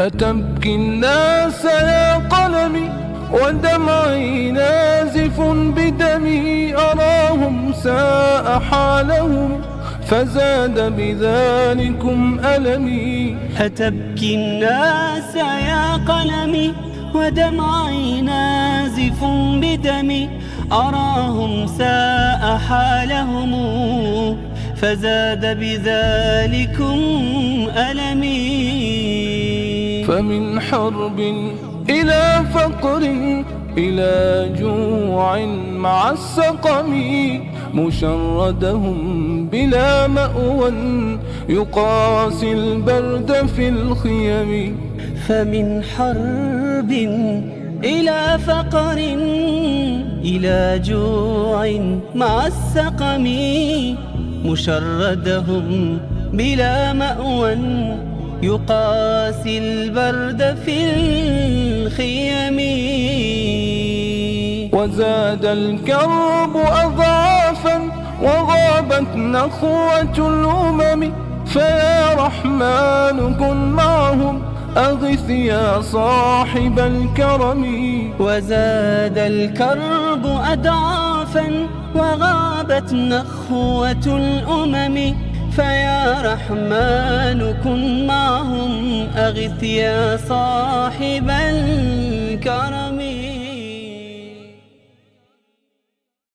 أتبكي الناس يا قلمي ودمعي نازف بدمي، أراهم ساء حالهم فزاد بذلكم ألمي. أتبكي الناس يا قلمي ودمعي نازف بدمي، أراهم ساء حالهم فزاد بذلكم ألمي. فمن حرب إلى فقر إلى جوع مع السقم، مشردهم بلا مأوى يقاسي البرد في الخيم. فمن حرب إلى فقر إلى جوع مع السقم، مشردهم بلا مأوى يقاسي البرد في الخيم. وزاد الكرب أضعافا وغابت نخوة الأمم، فيا رحمن كن معهم أغث يا صاحب الكرم. وزاد الكرب أضعافا وغابت نخوة الأمم، فيا رحمن كن معهم أغث يا صاحب الكرم.